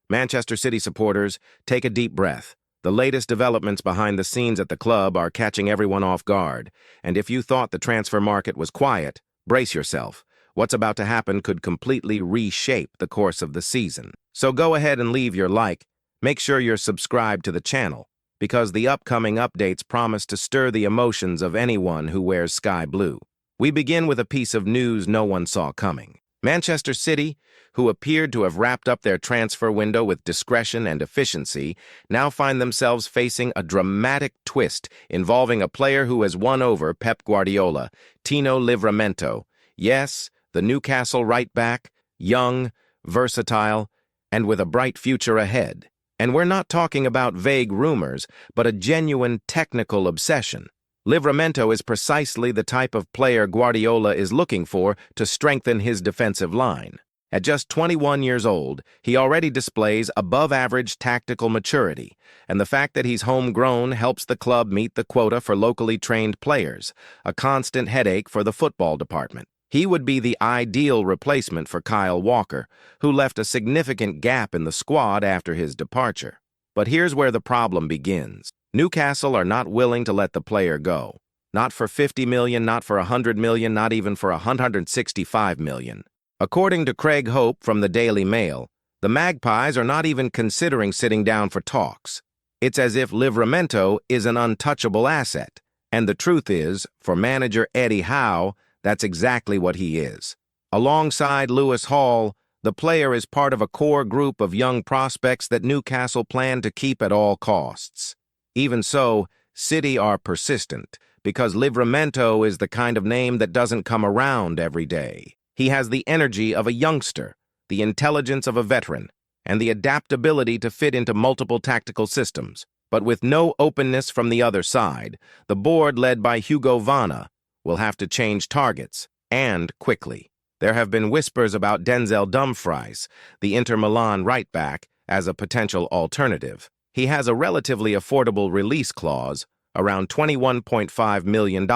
Manchester City supporters, take a deep breath. The latest developments behind the scenes at the club are catching everyone off guard, and if you thought the transfer market was quiet, brace yourself. What's about to happen could completely reshape the course of the season. So go ahead and leave your like. Make sure you're subscribed to the channel, because the upcoming updates promise to stir the emotions of anyone who wears sky blue. We begin with a piece of news no one saw coming. Manchester City, who appeared to have wrapped up their transfer window with discretion and efficiency, now find themselves facing a dramatic twist involving a player who has won over Pep Guardiola, Tino Livramento. Yes, the Newcastle right-back, young, versatile, and with a bright future ahead. And we're not talking about vague rumors, but a genuine technical obsession. Livramento is precisely the type of player Guardiola is looking for to strengthen his defensive line. At just 21 years old, he already displays above-average tactical maturity, and the fact that he's homegrown helps the club meet the quota for locally trained players, a constant headache for the football department. He would be the ideal replacement for Kyle Walker, who left a significant gap in the squad after his departure. But here's where the problem begins. Newcastle are not willing to let the player go. Not for 50 million, not for 100 million, not even for 165 million. According to Craig Hope from the Daily Mail, the Magpies are not even considering sitting down for talks. It's as if Livramento is an untouchable asset. And the truth is, for manager Eddie Howe, that's exactly what he is. Alongside Lewis Hall, the player is part of a core group of young prospects that Newcastle plan to keep at all costs. Even so, City are persistent, because Livramento is the kind of name that doesn't come around every day. He has the energy of a youngster, the intelligence of a veteran, and the adaptability to fit into multiple tactical systems. But with no openness from the other side, the board led by Hugo Vanna will have to change targets, and quickly. There have been whispers about Denzel Dumfries, the Inter Milan right-back, as a potential alternative. He has a relatively affordable release clause, around $21.5 million,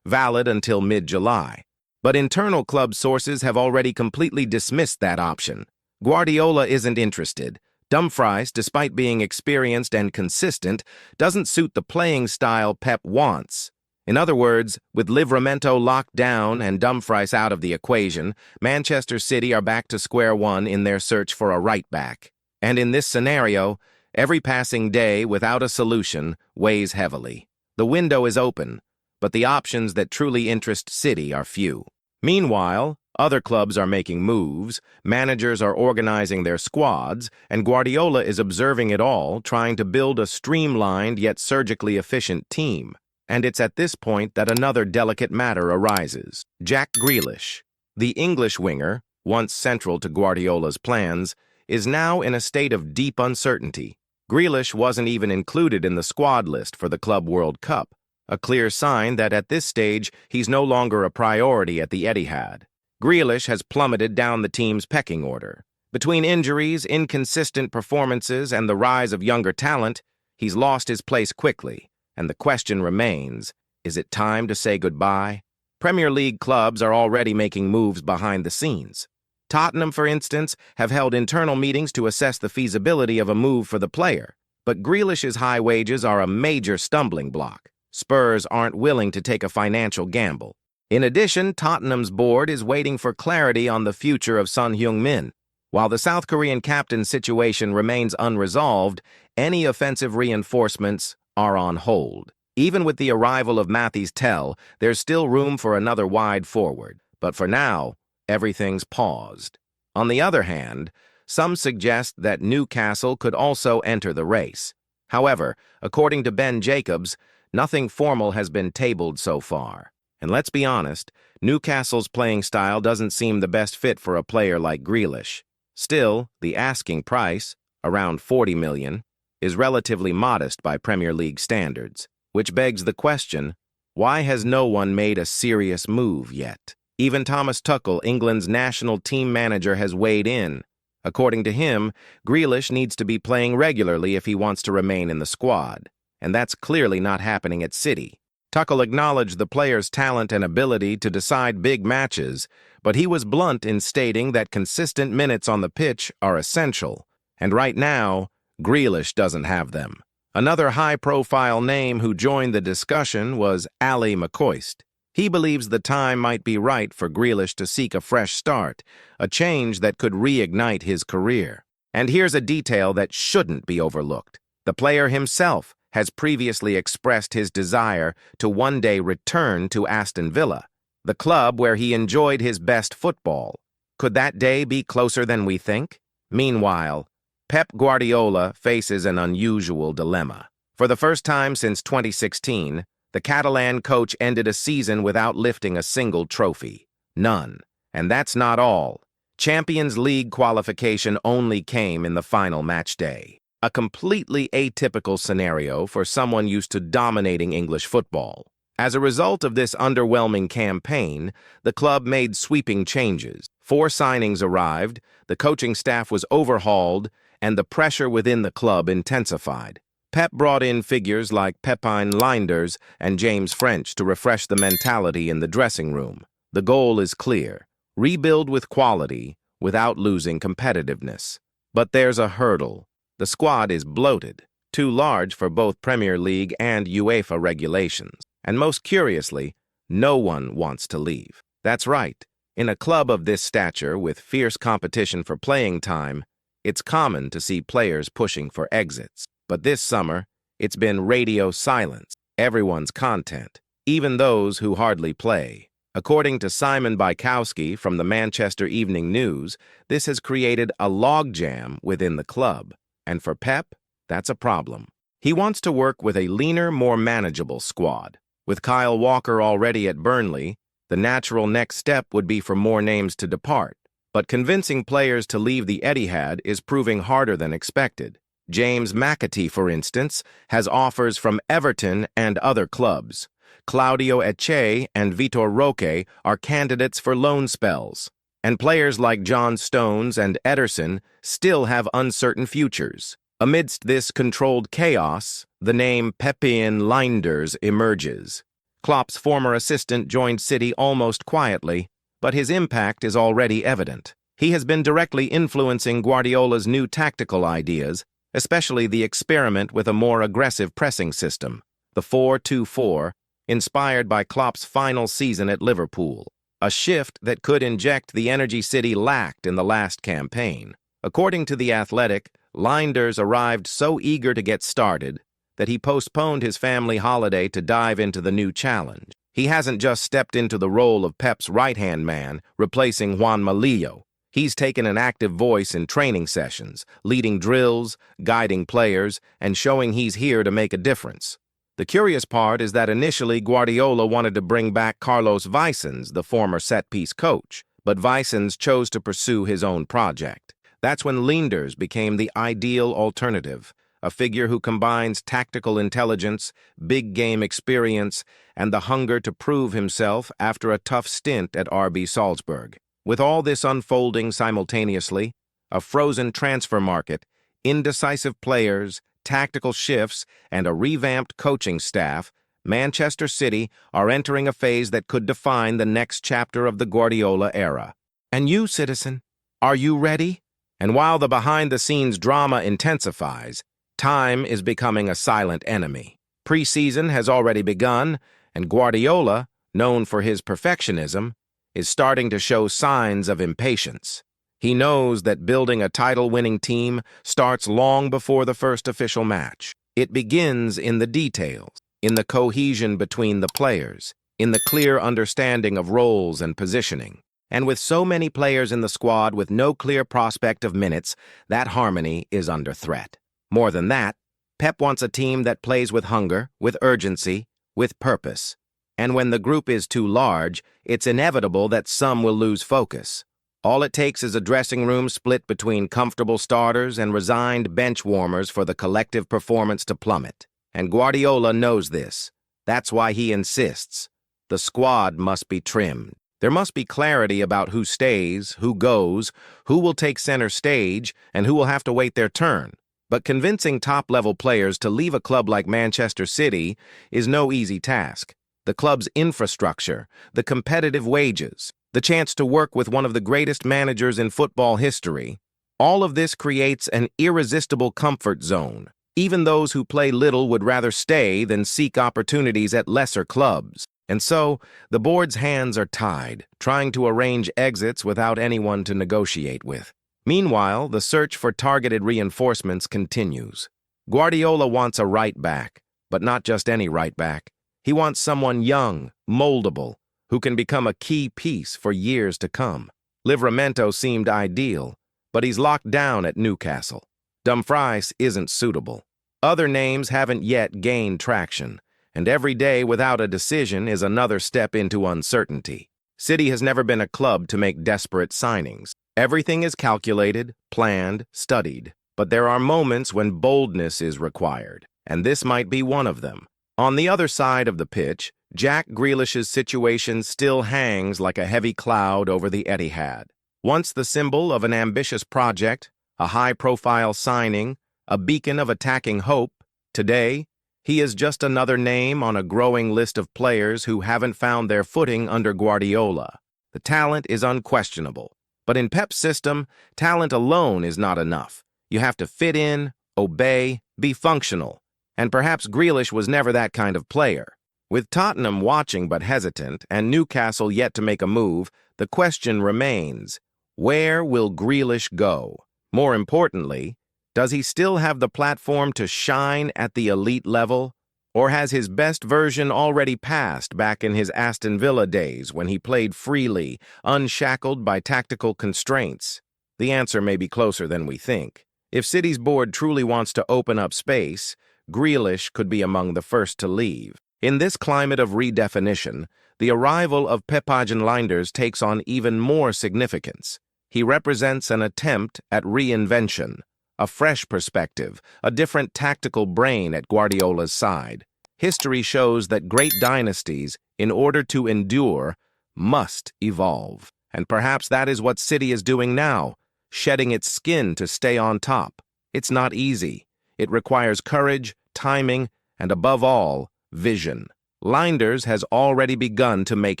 valid until mid-July. But internal club sources have already completely dismissed that option. Guardiola isn't interested. Dumfries, despite being experienced and consistent, doesn't suit the playing style Pep wants. In other words, with Livramento locked down and Dumfries out of the equation, Manchester City are back to square one in their search for a right-back. And in this scenario, every passing day without a solution weighs heavily. The window is open, but the options that truly interest City are few. Meanwhile, other clubs are making moves, managers are organizing their squads, and Guardiola is observing it all, trying to build a streamlined yet surgically efficient team. And it's at this point that another delicate matter arises. Jack Grealish, the English winger, once central to Guardiola's plans, is now in a state of deep uncertainty. Grealish wasn't even included in the squad list for the Club World Cup, a clear sign that at this stage he's no longer a priority at the Etihad. Grealish has plummeted down the team's pecking order. Between injuries, inconsistent performances, and the rise of younger talent, he's lost his place quickly. And the question remains, is it time to say goodbye? Premier League clubs are already making moves behind the scenes. Tottenham, for instance, have held internal meetings to assess the feasibility of a move for the player. But Grealish's high wages are a major stumbling block. Spurs aren't willing to take a financial gamble. In addition, Tottenham's board is waiting for clarity on the future of Son Heung-min. While the South Korean captain's situation remains unresolved, any offensive reinforcements are on hold. Even with the arrival of Mathys Tel, there's still room for another wide forward. But for now, everything's paused. On the other hand, some suggest that Newcastle could also enter the race. However, according to Ben Jacobs, nothing formal has been tabled so far. And let's be honest, Newcastle's playing style doesn't seem the best fit for a player like Grealish. Still, the asking price, around $40 million, is relatively modest by Premier League standards, which begs the question, why has no one made a serious move yet? Even Thomas Tuchel, England's national team manager, has weighed in. According to him, Grealish needs to be playing regularly if he wants to remain in the squad, and that's clearly not happening at City. Tuchel acknowledged the player's talent and ability to decide big matches, but he was blunt in stating that consistent minutes on the pitch are essential, And right now, Grealish doesn't have them. Another high-profile name who joined the discussion was Ali McCoist. He believes the time might be right for Grealish to seek a fresh start, a change that could reignite his career. And here's a detail that shouldn't be overlooked. The player himself has previously expressed his desire to one day return to Aston Villa, the club where he enjoyed his best football. Could that day be closer than we think? Meanwhile, Pep Guardiola faces an unusual dilemma. For the first time since 2016, the Catalan coach ended a season without lifting a single trophy. None. And that's not all. Champions League qualification only came in the final match day. A completely atypical scenario for someone used to dominating English football. As a result of this underwhelming campaign, the club made sweeping changes. 4 signings arrived, the coaching staff was overhauled, and the pressure within the club intensified. Pep brought in figures like Pepijn Lijnders and James French to refresh the mentality in the dressing room. The goal is clear: rebuild with quality without losing competitiveness. But there's a hurdle. The squad is bloated, too large for both Premier League and UEFA regulations. And most curiously, no one wants to leave. That's right. In a club of this stature with fierce competition for playing time, it's common to see players pushing for exits. But this summer, it's been radio silence. Everyone's content, even those who hardly play. According to Simon Bajkowski from the Manchester Evening News, this has created a logjam within the club. And for Pep, that's a problem. He wants to work with a leaner, more manageable squad. With Kyle Walker already at Burnley, the natural next step would be for more names to depart. But convincing players to leave the Etihad is proving harder than expected. James McAtee, for instance, has offers from Everton and other clubs. Claudio Eche and Vitor Roque are candidates for loan spells. And players like John Stones and Ederson still have uncertain futures. Amidst this controlled chaos, the name Pepijn Lijnders emerges. Klopp's former assistant joined City almost quietly, but his impact is already evident. He has been directly influencing Guardiola's new tactical ideas, especially the experiment with a more aggressive pressing system, the 4-2-4, inspired by Klopp's final season at Liverpool, a shift that could inject the energy City lacked in the last campaign. According to The Athletic, Lijnders arrived so eager to get started that he postponed his family holiday to dive into the new challenge. He hasn't just stepped into the role of Pep's right-hand man, replacing Juan Malillo. He's taken an active voice in training sessions, leading drills, guiding players, and showing he's here to make a difference. The curious part is that initially Guardiola wanted to bring back Carlos Vicens, the former set-piece coach, but Vicens chose to pursue his own project. That's when Lijnders became the ideal alternative, a figure who combines tactical intelligence, big game experience, and the hunger to prove himself after a tough stint at RB Salzburg. With all this unfolding simultaneously, a frozen transfer market, indecisive players, tactical shifts, and a revamped coaching staff, Manchester City are entering a phase that could define the next chapter of the Guardiola era. And you, citizen, are you ready? And while the behind-the-scenes drama intensifies, time is becoming a silent enemy. Pre-season has already begun, and Guardiola, known for his perfectionism, is starting to show signs of impatience. He knows that building a title-winning team starts long before the first official match. It begins in the details, in the cohesion between the players, in the clear understanding of roles and positioning. And with so many players in the squad with no clear prospect of minutes, that harmony is under threat. More than that, Pep wants a team that plays with hunger, with urgency, with purpose. And when the group is too large, it's inevitable that some will lose focus. All it takes is a dressing room split between comfortable starters and resigned bench warmers for the collective performance to plummet. And Guardiola knows this. That's why he insists. The squad must be trimmed. There must be clarity about who stays, who goes, who will take center stage, and who will have to wait their turn. But convincing top-level players to leave a club like Manchester City is no easy task. The club's infrastructure, the competitive wages, the chance to work with one of the greatest managers in football history, All of this creates an irresistible comfort zone. Even those who play little would rather stay than seek opportunities at lesser clubs. And so, the board's hands are tied, trying to arrange exits without anyone to negotiate with. Meanwhile, the search for targeted reinforcements continues. Guardiola wants a right back, but not just any right back. He wants someone young, moldable, who can become a key piece for years to come. Livramento seemed ideal, but he's locked down at Newcastle. Dumfries isn't suitable. Other names haven't yet gained traction, and every day without a decision is another step into uncertainty. City has never been a club to make desperate signings. Everything is calculated, planned, studied, but there are moments when boldness is required, and this might be one of them. On the other side of the pitch, Jack Grealish's situation still hangs like a heavy cloud over the Etihad. Once the symbol of an ambitious project, a high-profile signing, a beacon of attacking hope, today, he is just another name on a growing list of players who haven't found their footing under Guardiola. The talent is unquestionable, but in Pep's system, talent alone is not enough. You have to fit in, obey, be functional, and perhaps Grealish was never that kind of player. With Tottenham watching but hesitant and Newcastle yet to make a move, the question remains, where will Grealish go? More importantly, does he still have the platform to shine at the elite level? Or has his best version already passed back in his Aston Villa days when he played freely, unshackled by tactical constraints? The answer may be closer than we think. If City's board truly wants to open up space, Grealish could be among the first to leave. In this climate of redefinition, the arrival of Pepagen Leinders takes on even more significance. He represents an attempt at reinvention, a fresh perspective, a different tactical brain at Guardiola's side. History shows that great dynasties, in order to endure, must evolve. And perhaps that is what City is doing now, shedding its skin to stay on top. It's not easy. It requires courage, timing, and above all, vision. Leinders has already begun to make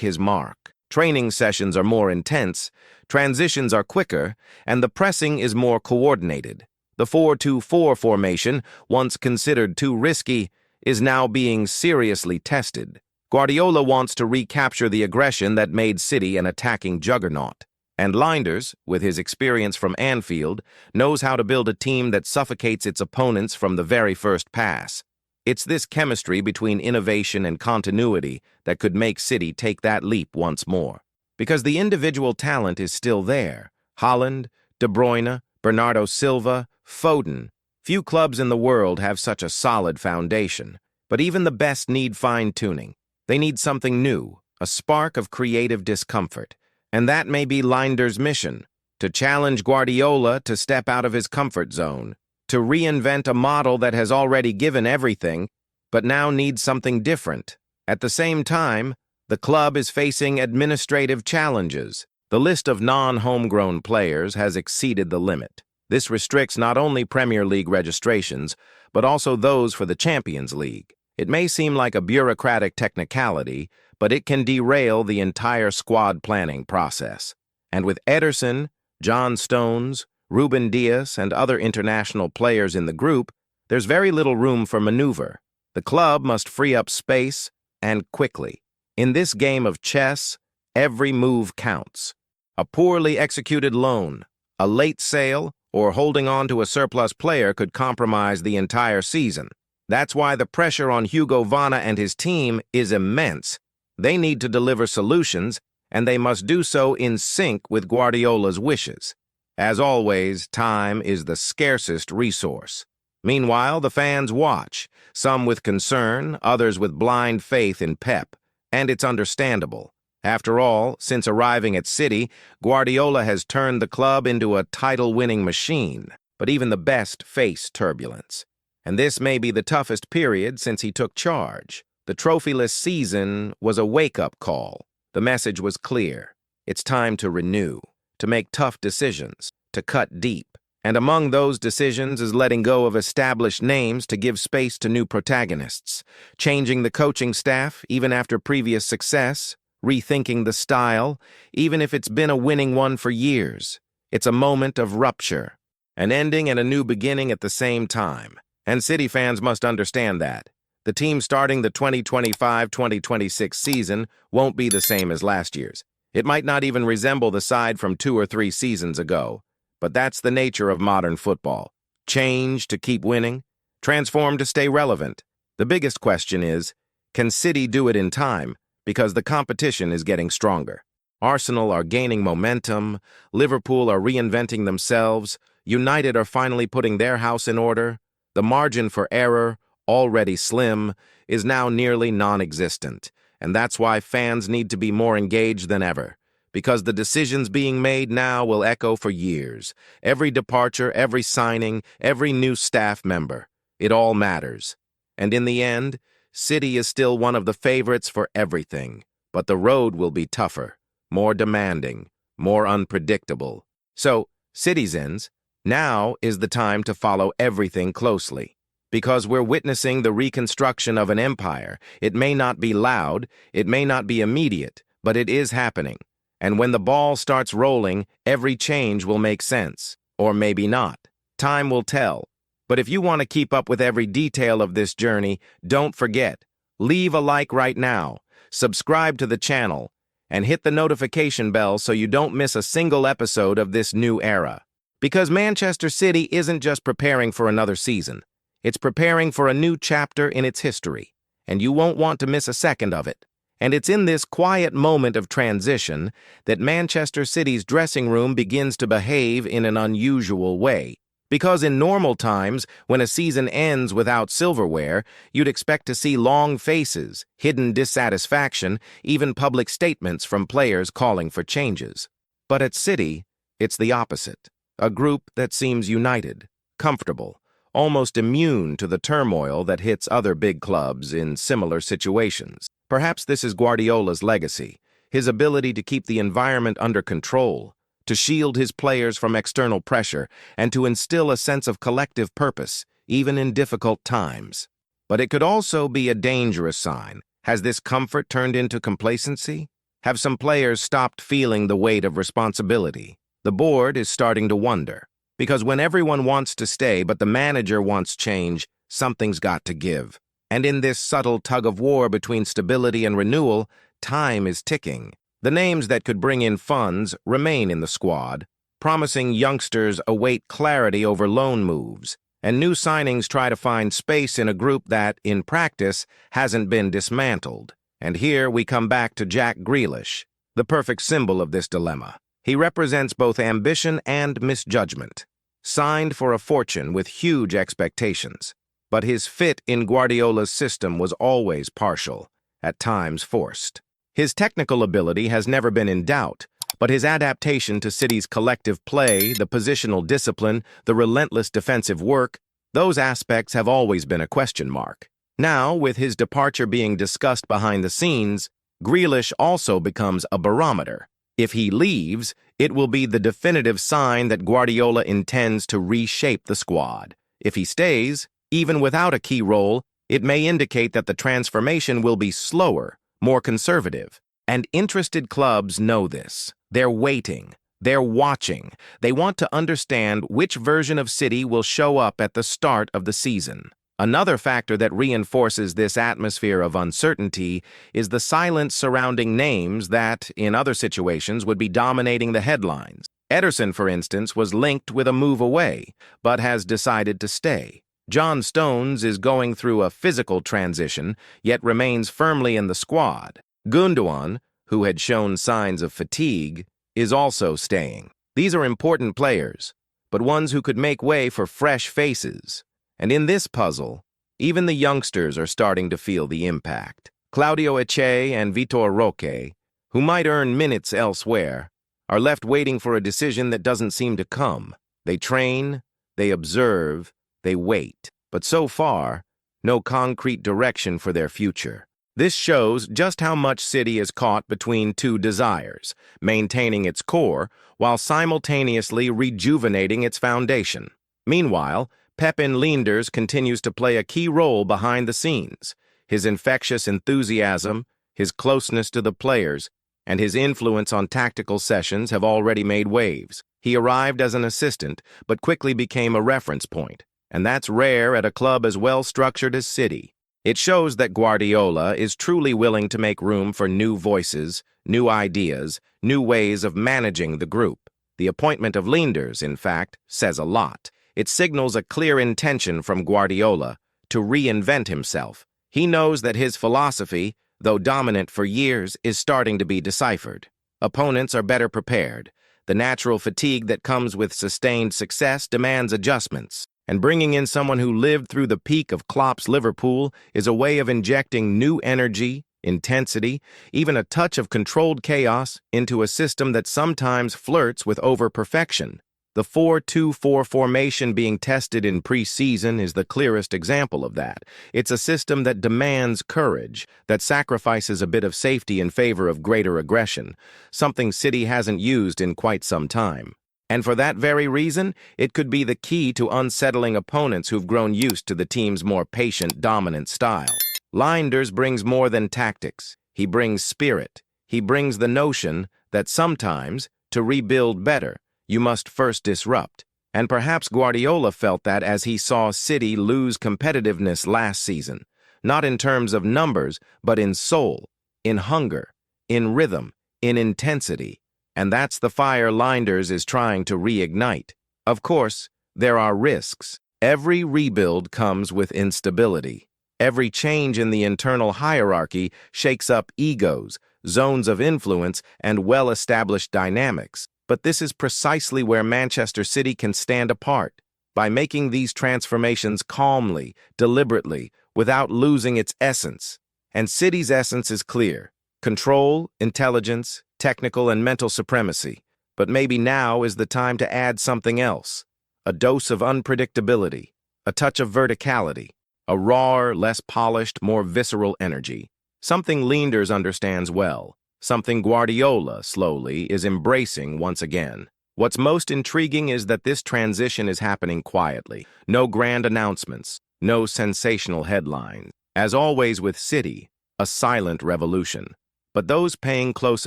his mark. Training sessions are more intense, transitions are quicker, and the pressing is more coordinated. The 4-2-4 formation, once considered too risky, is now being seriously tested. Guardiola wants to recapture the aggression that made City an attacking juggernaut. And Leinders, with his experience from Anfield, knows how to build a team that suffocates its opponents from the very first pass. It's this chemistry between innovation and continuity that could make City take that leap once more. Because the individual talent is still there. Haaland, De Bruyne, Bernardo Silva, Foden. Few clubs in the world have such a solid foundation. But even the best need fine-tuning. They need something new, a spark of creative discomfort. And that may be Leinders' mission, to challenge Guardiola to step out of his comfort zone, to reinvent a model that has already given everything, but now needs something different. At the same time, the club is facing administrative challenges. The list of non-homegrown players has exceeded the limit. This restricts not only Premier League registrations, but also those for the Champions League. It may seem like a bureaucratic technicality, but it can derail the entire squad planning process. And with Ederson, John Stones, Ruben Dias, and other international players in the group, there's very little room for maneuver. The club must free up space, and quickly. In this game of chess, every move counts. A poorly executed loan, a late sale, or holding on to a surplus player could compromise the entire season. That's why the pressure on Hugo Vanna and his team is immense. They need to deliver solutions, and they must do so in sync with Guardiola's wishes. As always, time is the scarcest resource. Meanwhile, the fans watch, some with concern, others with blind faith in Pep, and it's understandable. After all, since arriving at City, Guardiola has turned the club into a title-winning machine, but even the best face turbulence. And this may be the toughest period since he took charge. The trophyless season was a wake-up call. The message was clear. It's time to renew, to make tough decisions, to cut deep. And among those decisions is letting go of established names to give space to new protagonists, changing the coaching staff even after previous success, rethinking the style, even if it's been a winning one for years. It's a moment of rupture, An ending and a new beginning at the same time. And City fans must understand that. The team starting the 2025-2026 season won't be the same as last year's. It might not even resemble the side from 2 or 3 seasons ago. But that's the nature of modern football. Change to keep winning, transform to stay relevant. The biggest question is, can City do it in time? Because the competition is getting stronger. Arsenal are gaining momentum, Liverpool are reinventing themselves, United are finally putting their house in order. The margin for error, already slim, is now nearly non-existent, and that's why fans need to be more engaged than ever, because the decisions being made now will echo for years. Every departure, every signing, every new staff member, it all matters. And in the end, City is still one of the favorites for everything, but the road will be tougher, more demanding, more unpredictable. So, citizens, now is the time to follow everything closely. Because we're witnessing the reconstruction of an empire. It may not be loud, it may not be immediate, but it is happening. And when the ball starts rolling, every change will make sense. Or maybe not. Time will tell. But if you want to keep up with every detail of this journey, don't forget, leave a like right now, subscribe to the channel, and hit the notification bell so you don't miss a single episode of this new era. Because Manchester City isn't just preparing for another season. It's preparing for a new chapter in its history, and you won't want to miss a second of it. And it's in this quiet moment of transition that Manchester City's dressing room begins to behave in an unusual way. Because in normal times, when a season ends without silverware, you'd expect to see long faces, hidden dissatisfaction, even public statements from players calling for changes. But at City, it's the opposite. A group that seems united, comfortable, almost immune to the turmoil that hits other big clubs in similar situations. Perhaps this is Guardiola's legacy, his ability to keep the environment under control, to shield his players from external pressure, and to instill a sense of collective purpose, even in difficult times. But it could also be a dangerous sign. Has this comfort turned into complacency? Have some players stopped feeling the weight of responsibility? The board is starting to wonder. Because when everyone wants to stay but the manager wants change, something's got to give. And in this subtle tug-of-war between stability and renewal, time is ticking. The names that could bring in funds remain in the squad. Promising youngsters await clarity over loan moves, and new signings try to find space in a group that, in practice, hasn't been dismantled. And here we come back to Jack Grealish, the perfect symbol of this dilemma. He represents both ambition and misjudgment. Signed for a fortune with huge expectations. But his fit in Guardiola's system was always partial, at times forced. His technical ability has never been in doubt, but his adaptation to City's collective play, the positional discipline, the relentless defensive work, those aspects have always been a question mark. Now, with his departure being discussed behind the scenes, Grealish also becomes a barometer. If he leaves, it will be the definitive sign that Guardiola intends to reshape the squad. If he stays, even without a key role, it may indicate that the transformation will be slower, more conservative. And interested clubs know this. They're waiting. They're watching. They want to understand which version of City will show up at the start of the season. Another factor that reinforces this atmosphere of uncertainty is the silence surrounding names that, in other situations, would be dominating the headlines. Ederson, for instance, was linked with a move away, but has decided to stay. John Stones is going through a physical transition, yet remains firmly in the squad. Gundogan, who had shown signs of fatigue, is also staying. These are important players, but ones who could make way for fresh faces. And in this puzzle, even the youngsters are starting to feel the impact. Claudio Eche and Vitor Roque, who might earn minutes elsewhere, are left waiting for a decision that doesn't seem to come. They train, they observe, they wait. But so far, no concrete direction for their future. This shows just how much City is caught between two desires, maintaining its core while simultaneously rejuvenating its foundation. Meanwhile, Pepin Leenders continues to play a key role behind the scenes. His infectious enthusiasm, his closeness to the players, and his influence on tactical sessions have already made waves. He arrived as an assistant, but quickly became a reference point, and that's rare at a club as well-structured as City. It shows that Guardiola is truly willing to make room for new voices, new ideas, new ways of managing the group. The appointment of Leinders, in fact, says a lot. It signals a clear intention from Guardiola to reinvent himself. He knows that his philosophy, though dominant for years, is starting to be deciphered. Opponents are better prepared. The natural fatigue that comes with sustained success demands adjustments, and bringing in someone who lived through the peak of Klopp's Liverpool is a way of injecting new energy, intensity, even a touch of controlled chaos into a system that sometimes flirts with over-perfection. The 4-2-4 formation being tested in pre-season is the clearest example of that. It's a system that demands courage, that sacrifices a bit of safety in favor of greater aggression, something City hasn't used in quite some time. And for that very reason, it could be the key to unsettling opponents who've grown used to the team's more patient, dominant style. Leinders brings more than tactics. He brings spirit. He brings the notion that sometimes, to rebuild better, you must first disrupt. And perhaps Guardiola felt that as he saw City lose competitiveness last season, not in terms of numbers, but in soul, in hunger, in rhythm, in intensity. And that's the fire Leinders is trying to reignite. Of course, there are risks. Every rebuild comes with instability. Every change in the internal hierarchy shakes up egos, zones of influence, and well-established dynamics. But this is precisely where Manchester City can stand apart, by making these transformations calmly, deliberately, without losing its essence. And City's essence is clear: control, intelligence, technical and mental supremacy. But maybe now is the time to add something else: a dose of unpredictability, a touch of verticality, a rawer, less polished, more visceral energy. Something Leinders understands well. Something Guardiola, slowly, is embracing once again. What's most intriguing is that this transition is happening quietly. No grand announcements, no sensational headlines. As always with City, a silent revolution. But those paying close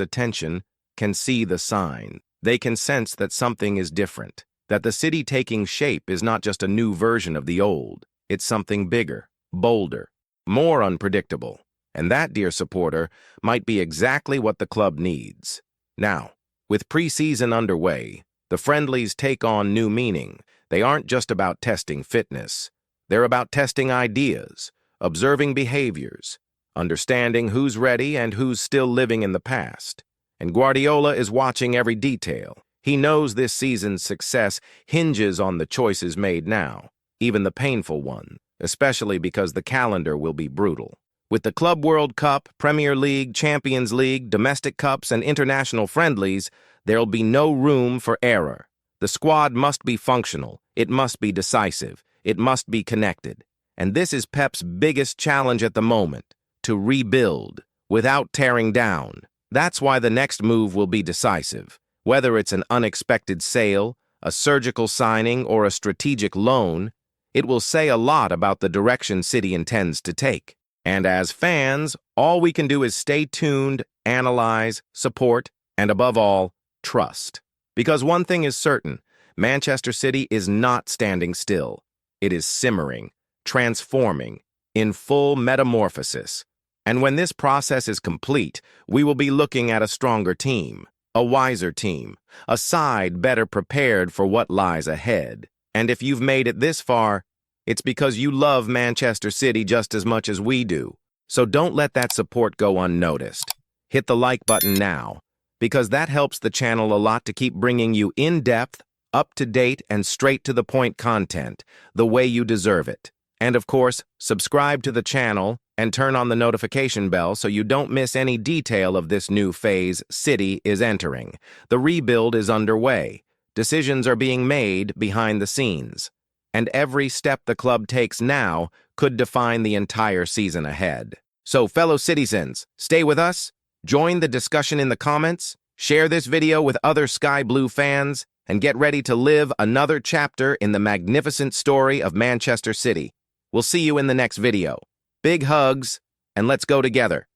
attention can see the sign. They can sense that something is different, that the City taking shape is not just a new version of the old. It's something bigger, bolder, more unpredictable. And that, dear supporter, might be exactly what the club needs. Now, with pre-season underway, the friendlies take on new meaning. They aren't just about testing fitness. They're about testing ideas, observing behaviors, understanding who's ready and who's still living in the past. And Guardiola is watching every detail. He knows this season's success hinges on the choices made now, even the painful ones, especially because the calendar will be brutal. With the Club World Cup, Premier League, Champions League, domestic cups, and international friendlies, there'll be no room for error. The squad must be functional, it must be decisive, it must be connected. And this is Pep's biggest challenge at the moment: to rebuild, without tearing down. That's why the next move will be decisive. Whether it's an unexpected sale, a surgical signing, or a strategic loan, it will say a lot about the direction City intends to take. And as fans, all we can do is stay tuned, analyze, support, and above all, trust. Because one thing is certain: Manchester City is not standing still. It is simmering, transforming, in full metamorphosis. And when this process is complete, we will be looking at a stronger team, a wiser team, a side better prepared for what lies ahead. And if you've made it this far, it's because you love Manchester City just as much as we do. So don't let that support go unnoticed. Hit the like button now, because that helps the channel a lot to keep bringing you in-depth, up-to-date, and straight-to-the-point content, the way you deserve it. And of course, subscribe to the channel and turn on the notification bell so you don't miss any detail of this new phase City is entering. The rebuild is underway. Decisions are being made behind the scenes. And every step the club takes now could define the entire season ahead. So, fellow citizens, stay with us, join the discussion in the comments, share this video with other Sky Blue fans, and get ready to live another chapter in the magnificent story of Manchester City. We'll see you in the next video. Big hugs, and let's go together.